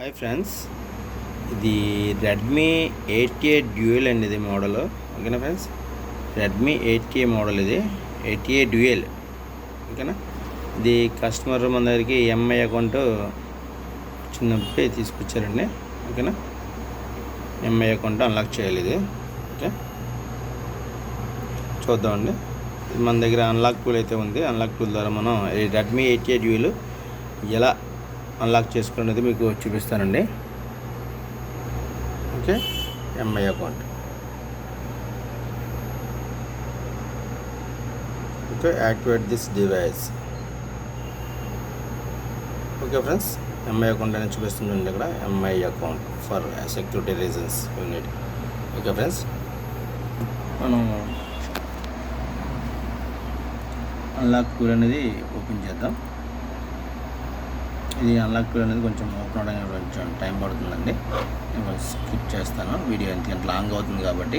Hi friends, ఇది Redmi 8A dual అండి. ఇది మోడల్ ఓకేనా ఫ్రెండ్స్. రెడ్మీ 8A మోడల్, ఇది 8A డ్యూయల్ ఓకేనా. ఇది కస్టమర్ మన దగ్గరికి ఎంఐ అకౌంట్ చిన్నప్పటి తీసుకొచ్చారండి ఓకేనా. ఎంఐ అకౌంట్ అన్లాక్ చేయాలి ఇది ఓకే. చూద్దామండి, ఇది మన దగ్గర అన్లాక్ టూల్ అయితే ఉంది. అన్లాక్ టూల్ ద్వారా మనం ఈ రెడ్మీ 8A డ్యూయల్ ఎలా అన్లాక్ చేసుకునేది మీకు చూపిస్తానండి okay. MI account okay. Activate this device okay friends. MI account అనేది చూపిస్తుంది ఇక్కడ. MI account for security reasons unit okay friends. మనం అన్లాక్ టూల్ అనేది ఓపెన్ చేద్దాం. ఇది అన్లాక్ టూల్ అనేది కొంచెం ఓపెన్ అవడానికి కొంచెం టైం పడుతుందండి. నేను స్కిప్ చేస్తాను, వీడియో ఎంత లాంగ్ అవుతుంది కాబట్టి.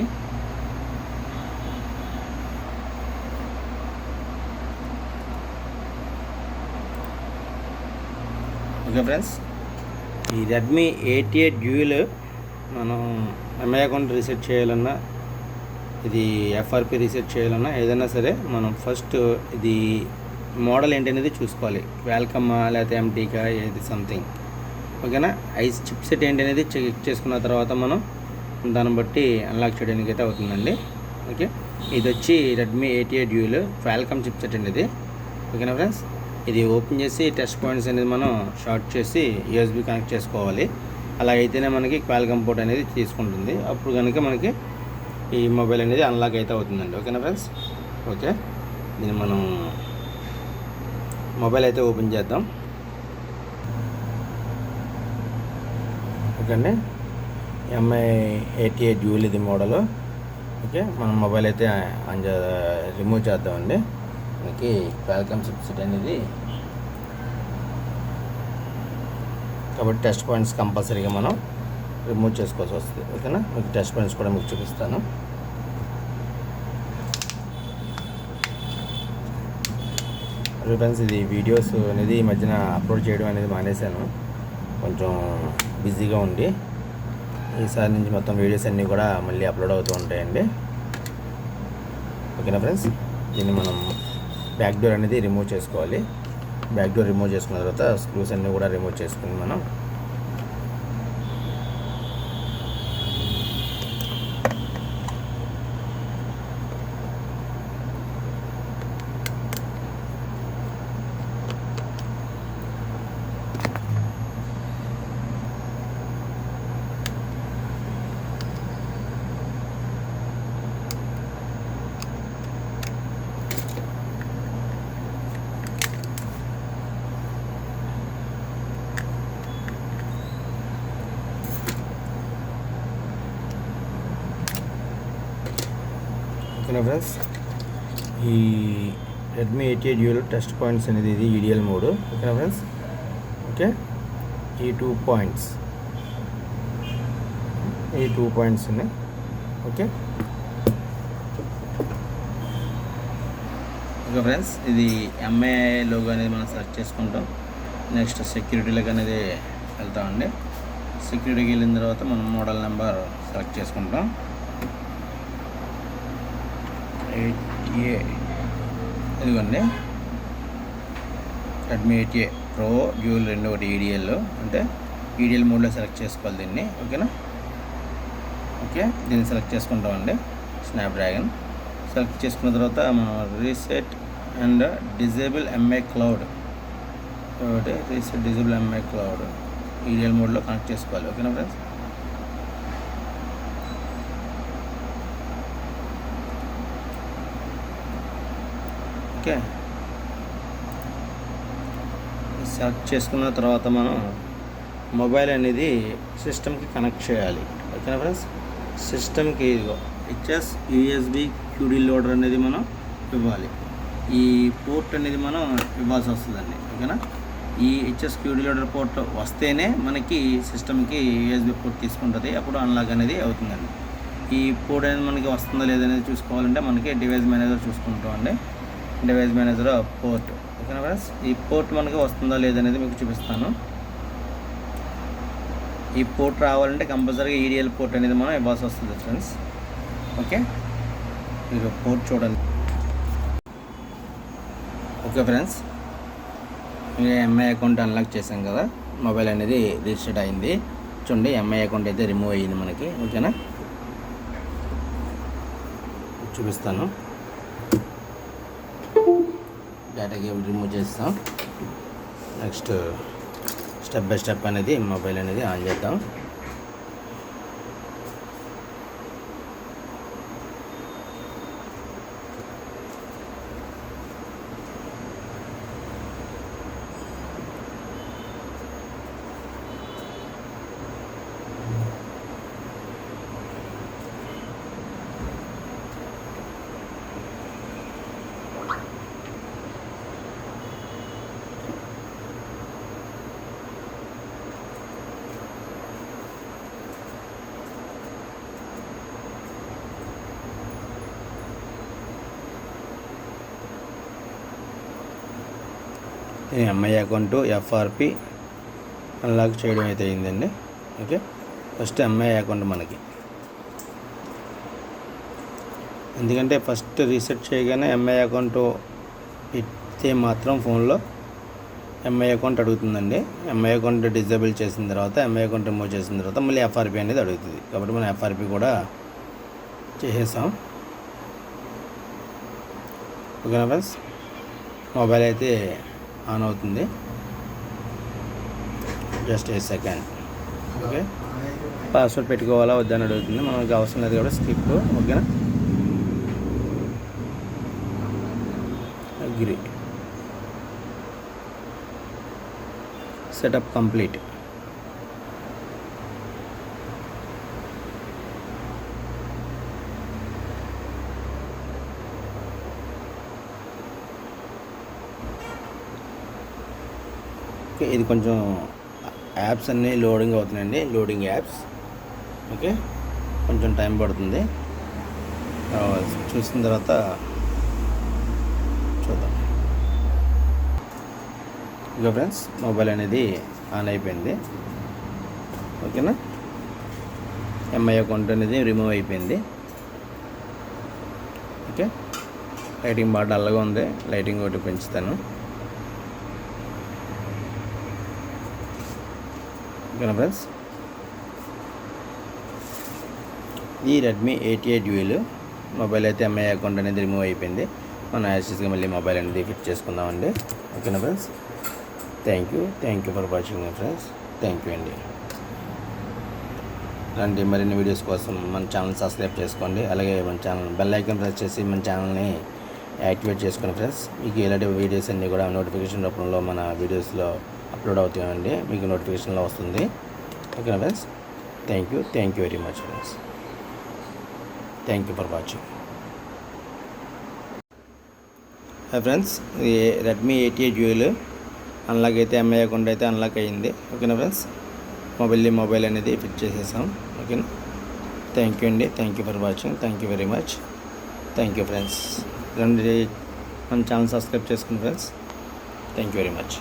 ఓకే ఫ్రెండ్స్, ఈ రెడ్మీ 8A డ్యూయల్ మనం ఎంఐ అకౌంట్ రీసెట్ చేయాలన్నా, ఇది ఎఫ్ఆర్పి రీసెట్ చేయాలన్నా, ఏదైనా సరే మనం ఫస్ట్ ఇది మోడల్ ఏంటనేది చూసుకోవాలి. వెల్కమ్మా లేకపోతే ఎంటీకా ఏది సంథింగ్ ఓకేనా. ఐస్ చిప్ సెట్ ఏంటి అనేది చెక్ చేసుకున్న తర్వాత మనం దాన్ని బట్టి అన్లాక్ చేయడానికి అయితే అవుతుందండి ఓకే. ఇది వచ్చి Redmi 8A dual welcome chip set అండి ఇది ఓకేనా ఫ్రెండ్స్. ఇది ఓపెన్ చేసి టెస్ట్ పాయింట్స్ అనేది మనం షార్ట్ చేసి యూఎస్బి కనెక్ట్ చేసుకోవాలి. అలా అయితేనే మనకి క్వాల్కమ్ పోర్ట్ అనేది తీసుకుంటుంది. అప్పుడు కనుక మనకి ఈ మొబైల్ అనేది అన్లాక్ అయితే అవుతుందండి ఓకేనా ఫ్రెండ్స్. ఓకే, దీన్ని మనం మొబైల్ అయితే ఓపెన్ చేద్దాం ఓకే అండి. ఎంఐ 8A డ్యూయల్ ఇది మోడల్ ఓకే. మనం మొబైల్ అయితే రిమూవ్ చేద్దామండి. మనకి క్వాల్కమ్ చిప్ సెట్ అనేది కాబట్టి టెస్ట్ పాయింట్స్ కంపల్సరీగా మనం రిమూవ్ చేసుకోవాల్సి వస్తుంది ఓకేనా. మీకు టెస్ట్ పాయింట్స్ కూడా మీకు చూపిస్తాను. ఫ్రెండ్స్, ఇది వీడియోస్ అనేది ఈ మధ్యన అప్లోడ్ చేయడం అనేది మానేశాను, కొంచెం బిజీగా ఉండి. ఈసారి నుంచి మొత్తం వీడియోస్ అన్నీ కూడా మళ్ళీ అప్లోడ్ అవుతూ ఉంటాయండి ఓకేనా ఫ్రెండ్స్. దీన్ని మనం బ్యాక్ డోర్ అనేది రిమూవ్ చేసుకోవాలి. బ్యాక్ డోర్ రిమూవ్ చేసుకున్న తర్వాత స్క్రూస్ అన్నీ కూడా రిమూవ్ చేసుకుని మనం ఓకేనా ఫ్రెండ్స్. ఈ Redmi 8A dual test points అనేది ఇది ఈడిఎల్ మోడ్ ఓకేనా ఫ్రెండ్స్. ఓకే, ఈ 2 పాయింట్స్ ఉన్నాయి ఓకే. ఓకే ఫ్రెండ్స్, ఇది ఎంఐ లోగో అనేది మనం సెలెక్ట్ చేసుకుంటాం. నెక్స్ట్ సెక్యూరిటీలోకి అనేది వెళ్తామండి. సెక్యూరిటీకి వెళ్ళిన తర్వాత మనం మోడల్ నెంబర్ సెలెక్ట్ చేసుకుంటాం. 8A ఇదిగోండి, రెడ్మీ 8A ప్రో డ్యూయల్ 2 ఒకటి ఈడిఎల్ అంటే ఈడిఎల్ మోడ్లో సెలెక్ట్ చేసుకోవాలి దీన్ని ఓకేనా. ఓకే, దీన్ని సెలెక్ట్ చేసుకుంటామండి. స్నాప్డ్రాగన్ సెలెక్ట్ చేసుకున్న తర్వాత మనం reset and disable MI cloud ఒకటి reset disable MI cloud EDL మోడ్లో కనెక్ట్ చేసుకోవాలి ఓకేనా ఫ్రెండ్స్. ఓకే, సెలెక్ట్ చేసుకున్న తర్వాత మనం మొబైల్ అనేది సిస్టమ్కి కనెక్ట్ చేయాలి ఓకేనా ఫ్రెండ్స్. సిస్టమ్కి హెచ్ఎస్ యూఎస్బి క్యూడీ లోడర్ అనేది మనం ఇవ్వాలి. ఈ పోర్ట్ అనేది మనం ఇవ్వాల్సి వస్తుందండి ఓకేనా. ఈ హెచ్ఎస్ క్యూడీ లోడర్ పోర్ట్ వస్తేనే మనకి సిస్టమ్కి యూఎస్బి పోర్ట్ తీసుకుంటుంది, అప్పుడు అన్లాక్ అనేది అవుతుందండి. ఈ పోర్ట్ అనేది మనకి వస్తుందో లేదనేది చూసుకోవాలంటే మనకి డివైస్ మేనేజర్ చూసుకుంటామండి. డివైస్ మేనేజర్ పోర్ట్ ఓకేనా ఫ్రెండ్స్. ఈ పోర్ట్ మనకి వస్తుందా లేదనేది మీకు చూపిస్తాను. ఈ పోర్ట్ రావాలంటే కంపల్సరీగా ఈడిఎల్ పోర్ట్ అనేది మనం ఇవ్వాల్సి వస్తుంది ఫ్రెండ్స్. ఓకే, మీరు పోర్ట్ చూడండి. Okay friends, MI account unlock చేసాం కదా, మొబైల్ అనేది రిజిస్టర్డ్ అయింది. చూడండి, ఎంఐ అకౌంట్ అయితే రిమూవ్ అయ్యింది మనకి. ఓకేనా, చూపిస్తాను. డేటా కేబుల్ రిమూవ్ చేస్తాం. నెక్స్ట్ స్టెప్ బై స్టెప్ అనేది మొబైల్ అనేది ఆన్ చేద్దాం. ఎంఐ అకౌంటు ఎఫ్ఆర్పి అన్లాక్ చేయడం అయితే అయిందండి. ఓకే, ఫస్ట్ ఎంఐ అకౌంట్ మనకి, ఎందుకంటే ఫస్ట్ రీసెట్ చేయగానే ఎంఐ అకౌంట్ ఇస్తే మాత్రం ఫోన్లో ఎంఐ అకౌంట్ అడుగుతుందండి. ఎంఐ అకౌంట్ డిజేబుల్ చేసిన తర్వాత, ఎంఐ అకౌంట్ రిమూవ్ చేసిన తర్వాత మళ్ళీ ఎఫ్ఆర్పి అనేది అడుగుతుంది. కాబట్టి మనం ఎఫ్ఆర్పి కూడా చేసేసాం. ఓకేనా ఫ్రెండ్స్, మొబైల్ అయితే ఆన్ అవుతుంది. Just a second. Okay, password పెట్టుకోవాలా వద్దని అడుగుతుంది, మనకు అవసరం లేదు కాబట్టి స్కిప్. ఓకేనా, అగ్రీ, సెటప్ కంప్లీట్. ఇది కొంచెం యాప్స్ అన్నీ లోడింగ్ అవుతున్నాయండి, లోడింగ్ యాప్స్. ఓకే, కొంచెం టైం పడుతుంది. చూసిన తర్వాత చూద్దాం. ఇక ఫ్రెండ్స్, మొబైల్ అనేది ఆన్ అయిపోయింది. ఓకేనా, ఎంఐ అకౌంట్ అనేది రిమూవ్ అయిపోయింది. ఓకే, లైటింగ్ బాగా డల్గా ఉంది, లైటింగ్ ఒకటి పెంచుతాను. ఓకేనా ఫ్రెండ్స్, ఈ రెడ్మీ 88 డ్యూయల్ మొబైల్ అయితే ఎంఐ అకౌంట్ అనేది రిమూవ్ అయిపోయింది. మనం యాక్సెస్గా మళ్ళీ మొబైల్ అనేది ఫిట్ చేసుకుందామండి. ఓకేనా friends, thank you for watching friends. Thank you అండి. అలాంటి మరిన్ని వీడియోస్ కోసం మన ఛానల్ సబ్స్క్రైబ్ చేసుకోండి. అలాగే మన ఛానల్ బెల్ ఐకాన్ ప్రెస్ చేసి మన ఛానల్ని యాక్టివేట్ చేసుకోండి ఫ్రెండ్స్. మీకు ఇలాంటి వీడియోస్ అన్నీ కూడా నోటిఫికేషన్ రూపంలో మన వీడియోస్లో అప్లోడ్ అవుతాయండి, మీకు నోటిఫికేషన్లో వస్తుంది. ఓకేనా friends, thank you very much friends. Thank you for watching. Hi friends, ఇది రెడ్మీ 88 డ్యూయల్ అన్లాక్ అయితే ఎంఐ అకౌంట్ అయితే అన్లాక్ అయ్యింది. ఓకేనా ఫ్రెండ్స్, మొబైల్ అనేది ఫిట్ చేసేసాం. ఓకేనా, థ్యాంక్ యూ అండి. Thank you for watching. Thank you very much. Thank you friends. మన ఛానల్ సబ్స్క్రైబ్ చేసుకోండి friends. Thank you very much.